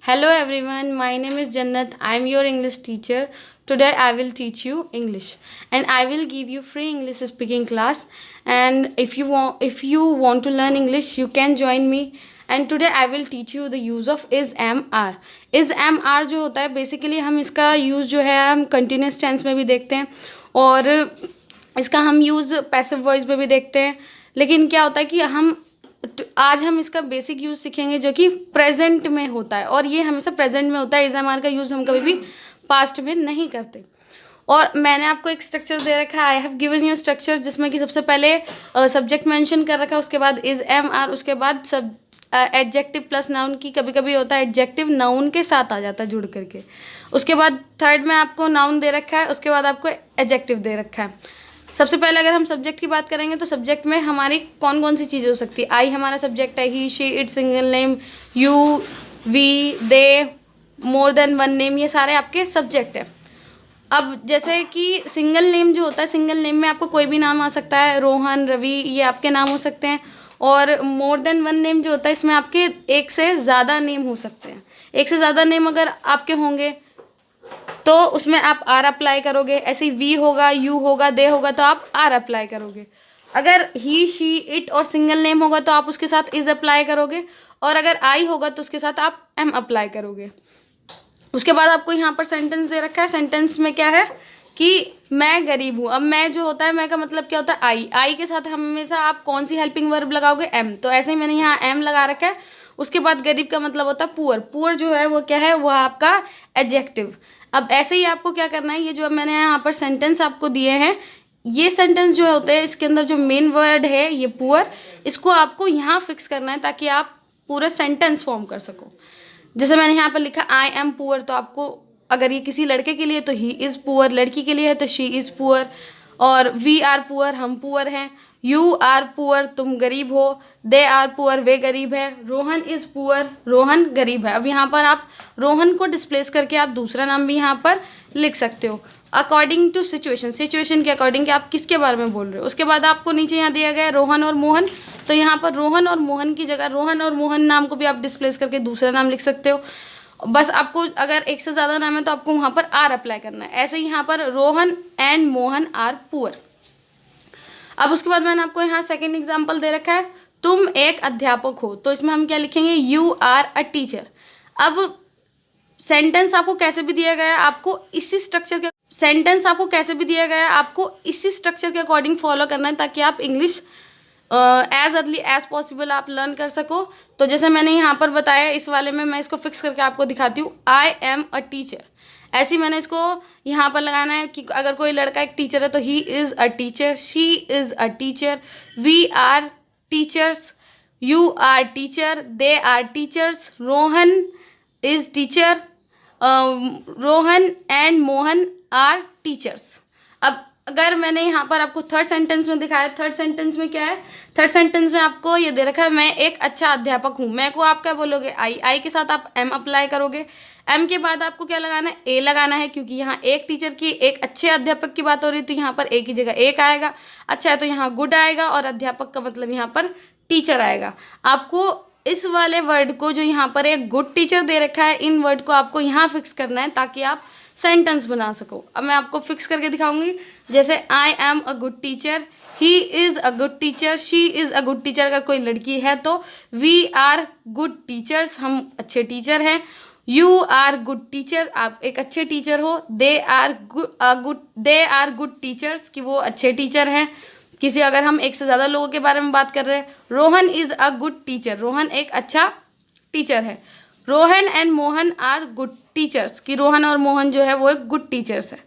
Hello everyone, my name is Jannat. I am your English teacher. Today I will teach you English and I will give you free English speaking class. And if you want to learn English, you can join me. And today I will teach you the use of is am are. Is am are जो होता है basically हम इसका use जो है हम continuous tense में भी देखते हैं और इसका हम यूज़ पैसिव वॉइस में भी देखते हैं। लेकिन क्या होता है कि आज हम इसका बेसिक यूज़ सीखेंगे जो कि प्रेजेंट में होता है और ये हमेशा प्रेजेंट में होता है। इस एम का यूज़ हम कभी भी पास्ट में नहीं करते। और मैंने आपको एक स्ट्रक्चर दे रखा है, I have given you structure, जिसमें कि सबसे पहले सब्जेक्ट मेंशन कर रखा है, उसके बाद इज एम आर, उसके बाद सब एडजेक्टिव प्लस नाउन की कभी कभी होता है एडजेक्टिव नाउन के साथ आ जाता है जुड़ करके। उसके बाद थर्ड में आपको नाउन दे रखा है, उसके बाद आपको एडजेक्टिव दे रखा है। सबसे पहले अगर हम सब्जेक्ट की बात करेंगे तो सब्जेक्ट में हमारी कौन कौन सी चीज़ें हो सकती है। आई हमारा सब्जेक्ट है, he she it single name, you we they more than one name, ये सारे आपके सब्जेक्ट हैं। अब जैसे कि सिंगल नेम जो होता है, सिंगल नेम में आपको कोई भी नाम आ सकता है, रोहन, रवि, ये आपके नाम हो सकते हैं। और मोर देन वन नेम जो होता है इसमें आपके एक से ज़्यादा नेम हो सकते हैं। एक से ज़्यादा नेम अगर आपके होंगे तो उसमें आप आर अप्लाई करोगे। ऐसे ही वी होगा, यू होगा, दे होगा तो आप आर अप्लाई करोगे। अगर ही शी इट और सिंगल नेम होगा तो आप उसके साथ इज अप्लाई करोगे और अगर आई होगा तो उसके साथ आप एम अप्लाई करोगे। उसके बाद आपको यहाँ पर सेंटेंस दे रखा है। सेंटेंस में क्या है कि मैं गरीब हूँ। अब मैं जो होता है, मैं का मतलब क्या होता है, आई के साथ हमेशा आप कौन सी हेल्पिंग वर्ब लगाओगे, एम। तो ऐसे ही मैंने यहाँ एम लगा रखा है। उसके बाद गरीब का मतलब होता है पुअर। पुअर जो है वो क्या है, वो आपका एडजेक्टिव। अब ऐसे ही आपको क्या करना है, ये जो मैंने यहाँ पर सेंटेंस आपको दिए हैं, ये सेंटेंस जो होते हैं इसके अंदर जो मेन वर्ड है ये पुअर, इसको आपको यहाँ फिक्स करना है ताकि आप पूरा सेंटेंस फॉर्म कर सको। जैसे मैंने यहाँ पर लिखा आई एम पुअर, तो आपको अगर ये किसी लड़के के लिए तो ही इज़ पुअर, लड़की के लिए है तो शी इज़ पुअर। और वी आर पुअर, हम पुअर हैं। यू आर पुअर, तुम गरीब हो। दे आर पुअर, वे गरीब है। रोहन इज़ पुअर, रोहन गरीब है। अब यहाँ पर आप रोहन को डिस्प्लेस करके आप दूसरा नाम भी यहाँ पर लिख सकते हो अकॉर्डिंग टू सिचुएशन, सिचुएशन के अकॉर्डिंग कि आप किसके बारे में बोल रहे हो। उसके बाद आपको नीचे यहाँ दिया गया है रोहन और मोहन, तो यहाँ पर रोहन और मोहन की जगह रोहन और मोहन नाम को भी आप डिस्प्लेस करके दूसरा नाम लिख सकते हो। बस आपको अगर एक से ज़्यादा नाम है तो आपको वहाँ पर आर अप्लाई करना है। ऐसे ही यहाँ पर Rohan and Mohan are poor. अब उसके बाद मैंने आपको यहाँ सेकेंड एग्जाम्पल दे रखा है, तुम एक अध्यापक हो। तो इसमें हम क्या लिखेंगे, यू आर अ टीचर। अब सेंटेंस आपको कैसे भी दिया गया है, आपको इसी स्ट्रक्चर के स्ट्रक्चर के अकॉर्डिंग फॉलो करना है ताकि आप English as early as possible आप लर्न कर सको। तो जैसे मैंने यहाँ पर बताया, इस वाले में मैं इसको फिक्स करके आपको दिखाती हूँ, आई एम अ टीचर। ऐसे ही मैंने इसको यहाँ पर लगाना है कि अगर कोई लड़का एक टीचर है तो he is a teacher, she is a teacher, we are teachers, you are teacher, they are teachers, Rohan is teacher, Rohan and Mohan are teachers. अब अगर मैंने यहाँ पर आपको थर्ड सेंटेंस में दिखाया, थर्ड सेंटेंस में क्या है, थर्ड सेंटेंस में आपको ये दे रखा है, मैं एक अच्छा अध्यापक हूँ। मैं को आप क्या बोलोगे, आई के साथ आप एम अप्लाई करोगे। एम के बाद आपको क्या लगाना है, ए लगाना है, क्योंकि यहाँ एक टीचर की, एक अच्छे अध्यापक की बात हो रही है तो यहाँ पर ए की जगह एक आएगा। अच्छा है तो यहाँ गुड आएगा और अध्यापक का मतलब यहाँ पर टीचर आएगा। आपको इस वाले वर्ड को जो यहाँ पर एक गुड टीचर दे रखा है, इन वर्ड को आपको यहाँ फिक्स करना है ताकि आप सेंटेंस बना सको। अब मैं आपको फिक्स करके दिखाऊंगी। जैसे I am a good teacher, he is a good teacher, she is a good teacher. अगर कोई लड़की है तो वी आर गुड टीचर्स, हम अच्छे टीचर हैं। यू आर गुड टीचर, आप एक अच्छे टीचर हो। दे आर गुड टीचर्स, कि वो अच्छे टीचर हैं। किसी अगर हम एक से ज़्यादा लोगों के बारे में बात कर रहे हैं, Rohan is a good teacher, Rohan एक अच्छा टीचर है। Rohan and Mohan are good teachers, कि रोहन और मोहन जो है वो एक गुड टीचर्स है।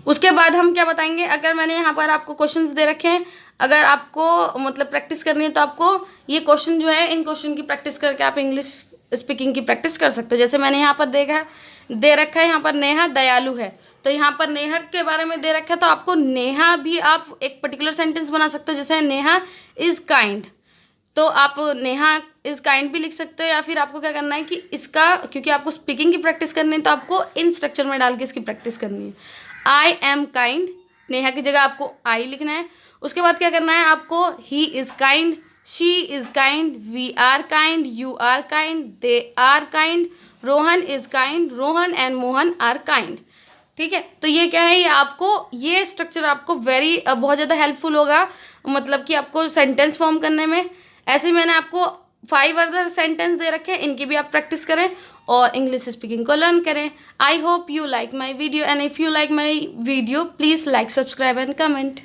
उसके बाद हम क्या बताएंगे, अगर मैंने यहाँ पर आपको क्वेश्चंस दे रखे हैं, अगर आपको मतलब प्रैक्टिस करनी है तो आपको ये क्वेश्चन जो है, इन क्वेश्चन की प्रैक्टिस करके आप इंग्लिश स्पीकिंग की प्रैक्टिस कर सकते हो। जैसे मैंने यहाँ पर दे रखा है, यहाँ पर नेहा दयालु है, तो यहाँ पर नेहा के बारे में दे रखा है तो आपको नेहा भी आप एक पर्टिकुलर सेंटेंस बना सकते हो। जैसे नेहा इज़ काइंड, तो आप नेहा इज़ काइंड भी लिख सकते हो। या फिर आपको क्या करना है कि इसका, क्योंकि आपको स्पीकिंग की प्रैक्टिस करनी है तो आपको इन स्ट्रक्चर में डाल के इसकी प्रैक्टिस करनी है। आई एम काइंड, नेहा की जगह आपको आई लिखना है। उसके बाद क्या करना है आपको, he is kind, she is kind, we are kind, you are kind, they are kind, Rohan is kind, Rohan and Mohan are kind. ठीक है, तो ये क्या है, ये आपको ये स्ट्रक्चर आपको बहुत ज़्यादा हेल्पफुल होगा, मतलब कि आपको सेंटेंस फॉर्म करने में। ऐसे ही मैंने आपको 5 अदर सेंटेंस दे रखे हैं, इनकी भी आप प्रैक्टिस करें और इंग्लिश स्पीकिंग को लर्न करें। I hope you like my video, and if you like my video please like, subscribe and comment.